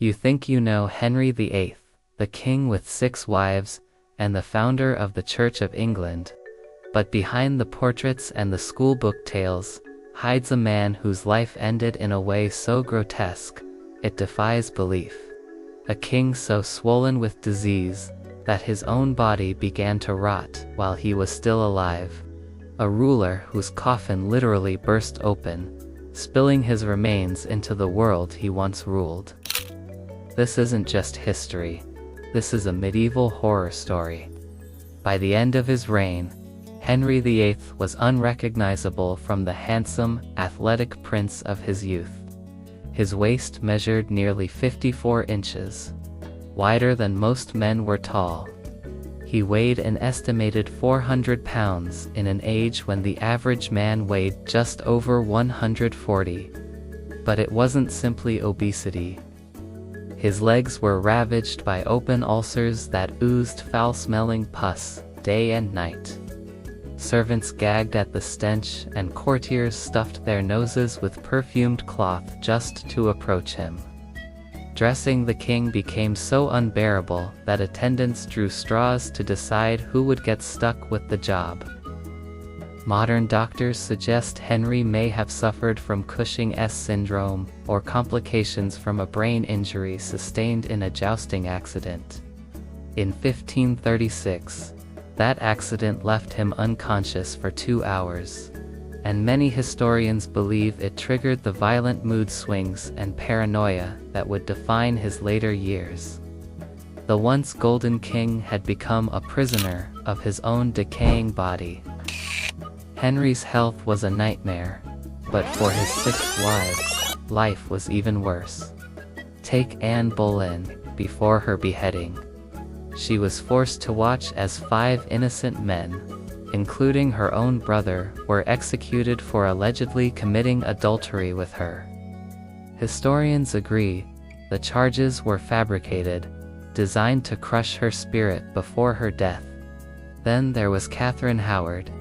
You think you know Henry VIII, the king with 6 wives, and the founder of the Church of England, but behind the portraits and the schoolbook tales hides a man whose life ended in a way so grotesque, it defies belief. A king so swollen with disease that his own body began to rot while he was still alive. A ruler whose coffin literally burst open, spilling his remains into the world he once ruled. This isn't just history. This is a medieval horror story. By the end of his reign, Henry VIII was unrecognizable from the handsome, athletic prince of his youth. His waist measured nearly 54 inches, wider than most men were tall. He weighed an estimated 400 pounds in an age when the average man weighed just over 140. But it wasn't simply obesity. His legs were ravaged by open ulcers that oozed foul-smelling pus day and night. Servants gagged at the stench, and courtiers stuffed their noses with perfumed cloth just to approach him. Dressing the king became so unbearable that attendants drew straws to decide who would get stuck with the job. Modern doctors suggest Henry may have suffered from Cushing's syndrome or complications from a brain injury sustained in a jousting accident. In 1536, that accident left him unconscious for 2 hours, and many historians believe it triggered the violent mood swings and paranoia that would define his later years. The once golden king had become a prisoner of his own decaying body. Henry's health was a nightmare, but for his 6 wives, life was even worse. Take Anne Boleyn. Before her beheading, she was forced to watch as 5 innocent men, including her own brother, were executed for allegedly committing adultery with her. Historians agree the charges were fabricated, designed to crush her spirit before her death. Then there was Catherine Howard,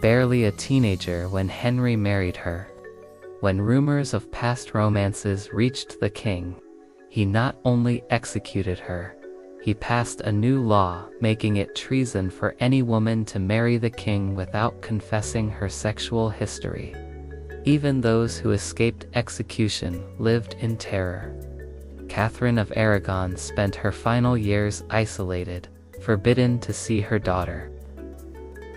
barely a teenager when Henry married her. When rumors of past romances reached the king, he not only executed her, he passed a new law making it treason for any woman to marry the king without confessing her sexual history. Even those who escaped execution lived in terror. Catherine of Aragon spent her final years isolated, forbidden to see her daughter.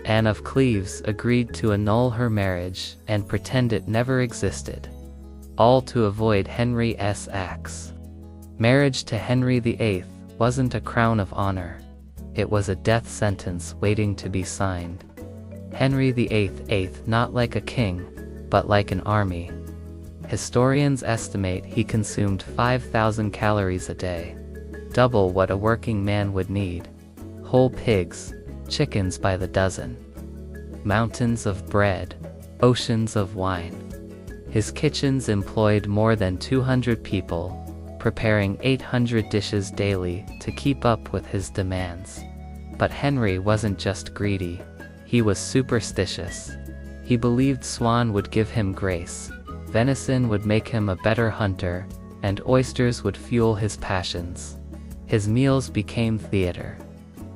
Anne of Cleves agreed to annul her marriage and pretend it never existed, all to avoid Henry's axe. Marriage to Henry VIII wasn't a crown of honor. It was a death sentence waiting to be signed. Henry VIII ate not like a king, but like an army. Historians estimate he consumed 5,000 calories a day, double what a working man would need. Whole pigs, chickens by the dozen, mountains of bread, oceans of wine. His kitchens employed more than 200 people, preparing 800 dishes daily to keep up with his demands. But Henry wasn't just greedy, he was superstitious. He believed swan would give him grace, venison would make him a better hunter, and oysters would fuel his passions. His meals became theater.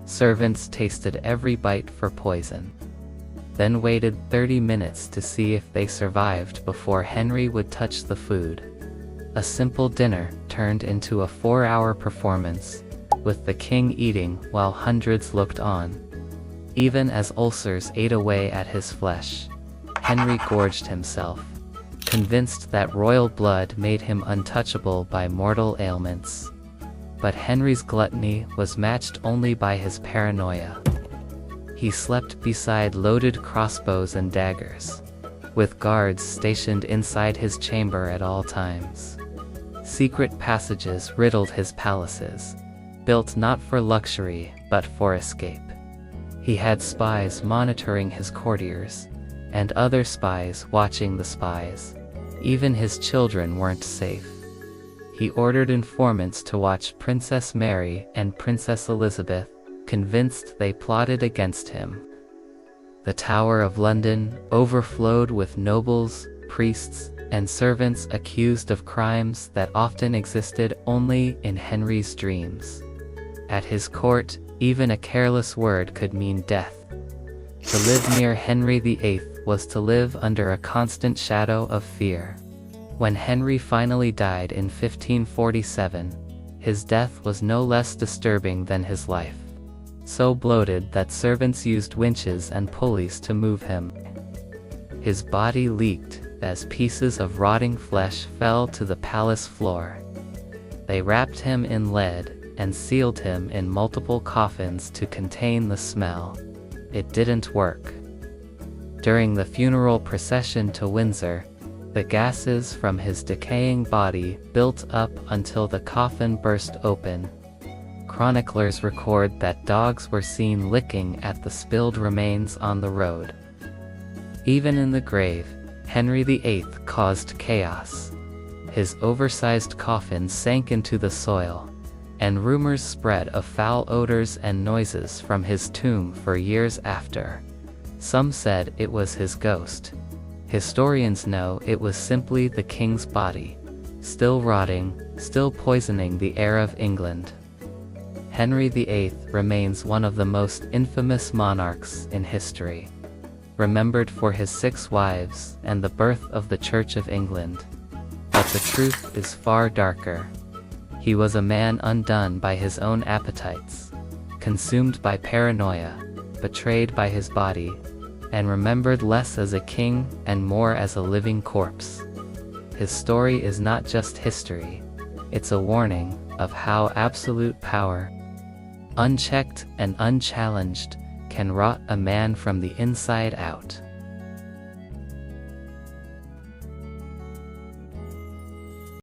Servants tasted every bite for poison, then waited 30 minutes to see if they survived before Henry would touch the food. A simple dinner turned into a 4-hour performance, with the king eating while hundreds looked on. Even as ulcers ate away at his flesh, Henry gorged himself, convinced that royal blood made him untouchable by mortal ailments. But Henry's gluttony was matched only by his paranoia. He slept beside loaded crossbows and daggers, with guards stationed inside his chamber at all times. Secret passages riddled his palaces, built not for luxury but for escape. He had spies monitoring his courtiers, and other spies watching the spies. Even his children weren't safe. He ordered informants to watch Princess Mary and Princess Elizabeth, convinced they plotted against him. The Tower of London overflowed with nobles, priests, and servants accused of crimes that often existed only in Henry's dreams. At his court, even a careless word could mean death. To live near Henry VIII was to live under a constant shadow of fear. When Henry finally died in 1547, his death was no less disturbing than his life. So bloated that servants used winches and pulleys to move him. His body leaked as pieces of rotting flesh fell to the palace floor. They wrapped him in lead and sealed him in multiple coffins to contain the smell. It didn't work. During the funeral procession to Windsor, the gases from his decaying body built up until the coffin burst open. Chroniclers record that dogs were seen licking at the spilled remains on the road. Even in the grave, Henry VIII caused chaos. His oversized coffin sank into the soil, and rumors spread of foul odors and noises from his tomb for years after. Some said it was his ghost. Historians know it was simply the king's body, still rotting, still poisoning the air of England. Henry VIII remains one of the most infamous monarchs in history, remembered for his 6 wives and the birth of the Church of England. But the truth is far darker. He was a man undone by his own appetites, consumed by paranoia, betrayed by his body, and remembered less as a king and more as a living corpse. His story is not just history, it's a warning of how absolute power, unchecked and unchallenged, can rot a man from the inside out.